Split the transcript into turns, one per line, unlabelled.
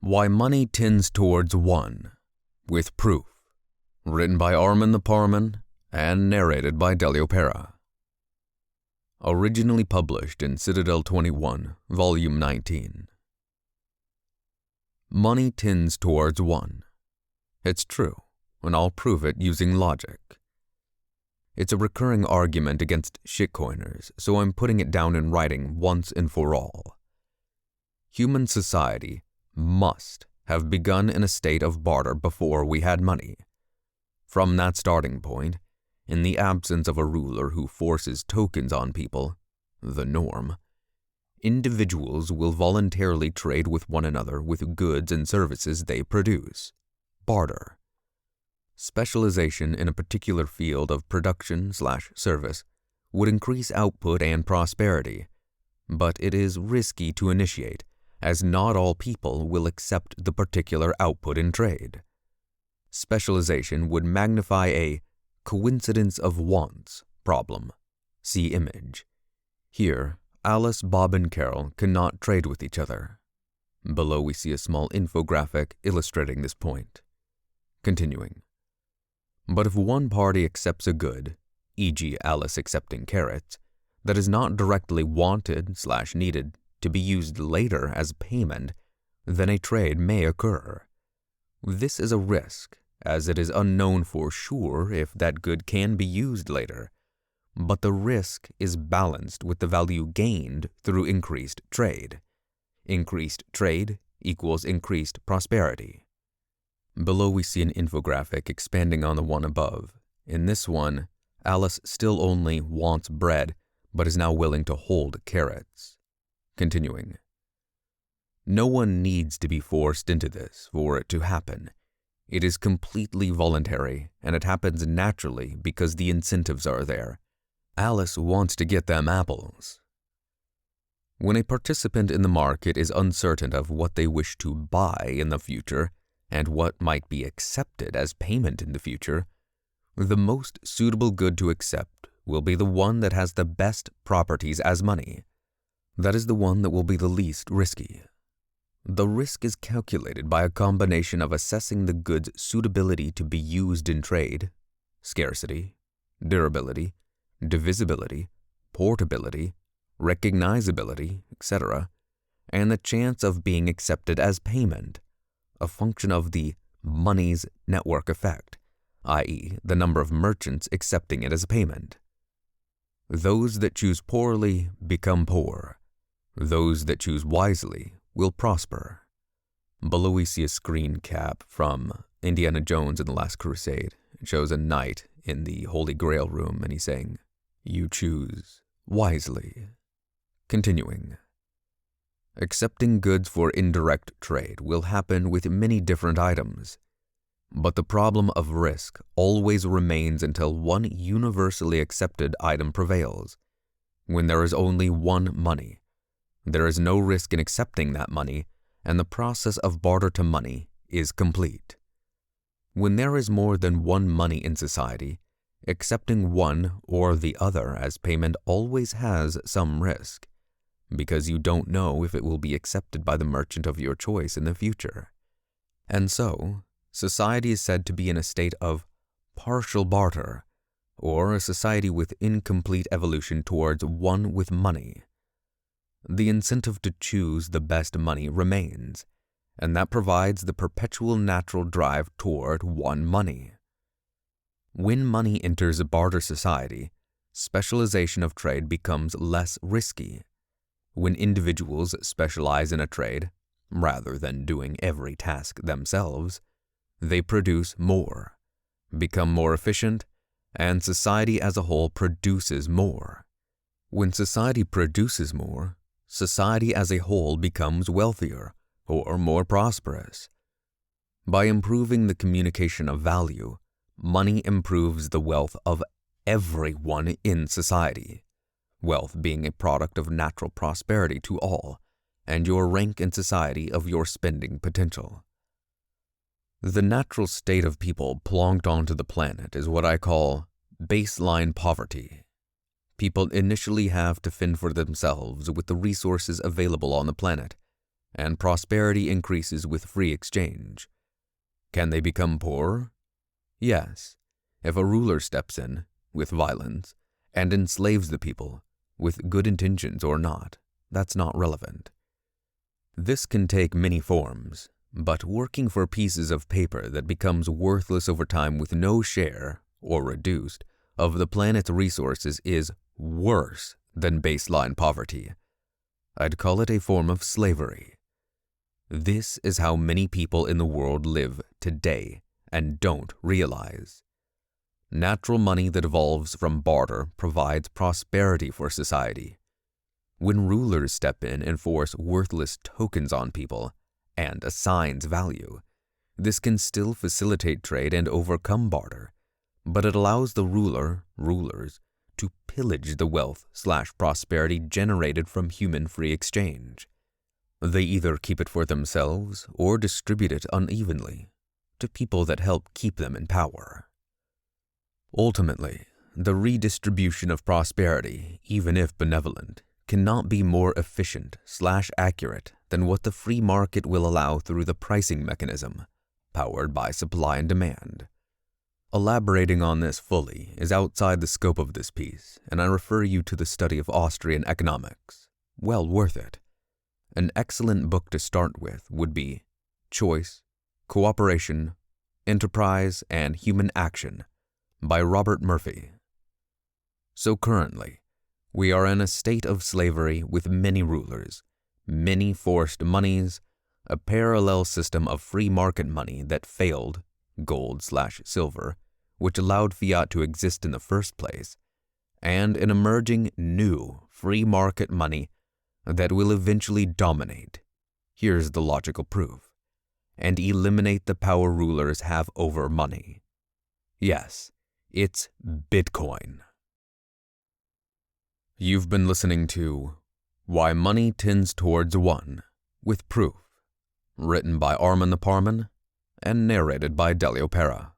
Why Money Tends Towards One, with proof. Written by Armin the Parman and narrated by Delio Pera. Originally published in Citadel 21, Volume 19. Money tends towards one. It's true, and I'll prove it using logic. It's a recurring argument against shitcoiners, so I'm putting it down in writing once and for all. Human society must have begun in a state of barter before we had money. From that starting point, in the absence of a ruler who forces tokens on people, the norm, individuals will voluntarily trade with one another with goods and services they produce. Barter. Specialization in a particular field of production/service would increase output and prosperity, but it is risky to initiate, as not all people will accept the particular output in trade. Specialization would magnify a coincidence of wants problem. See image. Here, Alice, Bob, and Carol cannot trade with each other. Below we see a small infographic illustrating this point. Continuing. But if one party accepts a good, e.g. Alice accepting carrots, that is not directly wanted/needed to be used later as payment, then a trade may occur. This is a risk, as it is unknown for sure if that good can be used later, but the risk is balanced with the value gained through increased trade. Increased trade equals increased prosperity. Below we see an infographic expanding on the one above. In this one, Alice still only wants bread, but is now willing to hold carrots. Continuing. No one needs to be forced into this for it to happen. It is completely voluntary, and it happens naturally because the incentives are there. Alice wants to get them apples. When a participant in the market is uncertain of what they wish to buy in the future and what might be accepted as payment in the future, the most suitable good to accept will be the one that has the best properties as money. That is the one that will be the least risky. The risk is calculated by a combination of assessing the good's suitability to be used in trade, scarcity, durability, divisibility, portability, recognizability, etc., and the chance of being accepted as payment, a function of the money's network effect, i.e., the number of merchants accepting it as payment. Those that choose poorly become poor. Those that choose wisely will prosper. Below we see a screen cap from Indiana Jones and the Last Crusade. It shows a knight in the Holy Grail room, and he's saying, "You choose wisely." Continuing. Accepting goods for indirect trade will happen with many different items, but the problem of risk always remains until one universally accepted item prevails. When there is only one money, there is no risk in accepting that money, and the process of barter to money is complete. When there is more than one money in society, accepting one or the other as payment always has some risk, because you don't know if it will be accepted by the merchant of your choice in the future. And so, society is said to be in a state of partial barter, or a society with incomplete evolution towards one with money. The incentive to choose the best money remains, and that provides the perpetual natural drive toward one money. When money enters a barter society, specialization of trade becomes less risky. When individuals specialize in a trade, rather than doing every task themselves, they produce more, become more efficient, and society as a whole produces more. When society produces more, society as a whole becomes wealthier or more prosperous. By improving the communication of value, money improves the wealth of everyone in society, wealth being a product of natural prosperity to all, and your rank in society of your spending potential. The natural state of people plonked onto the planet is what I call baseline poverty. People initially have to fend for themselves with the resources available on the planet, and prosperity increases with free exchange. Can they become poor? Yes, if a ruler steps in, with violence, and enslaves the people, with good intentions or not, that's not relevant. This can take many forms, but working for pieces of paper that becomes worthless over time with no share, or reduced, of the planet's resources is worse than baseline poverty. I'd call it a form of slavery. This is how many people in the world live today and don't realize. Natural money that evolves from barter provides prosperity for society. When rulers step in and force worthless tokens on people and assigns value, this can still facilitate trade and overcome barter, but it allows the rulers, to pillage the wealth/prosperity generated from human free exchange. They either keep it for themselves or distribute it unevenly to people that help keep them in power. Ultimately, the redistribution of prosperity, even if benevolent, cannot be more efficient/accurate than what the free market will allow through the pricing mechanism, powered by supply and demand. Elaborating on this fully is outside the scope of this piece, and I refer you to the study of Austrian economics. Well worth it. An excellent book to start with would be Choice, Cooperation, Enterprise, and Human Action by Robert Murphy. So currently, we are in a state of slavery with many rulers, many forced monies, a parallel system of free market money that failed, gold/silver, which allowed fiat to exist in the first place, and an emerging new free market money that will eventually dominate, here's the logical proof, and eliminate the power rulers have over money. Yes, it's Bitcoin. You've been listening to Why Money Tends Towards One, with proof, written by Armin the Parman and narrated by Delio Pera.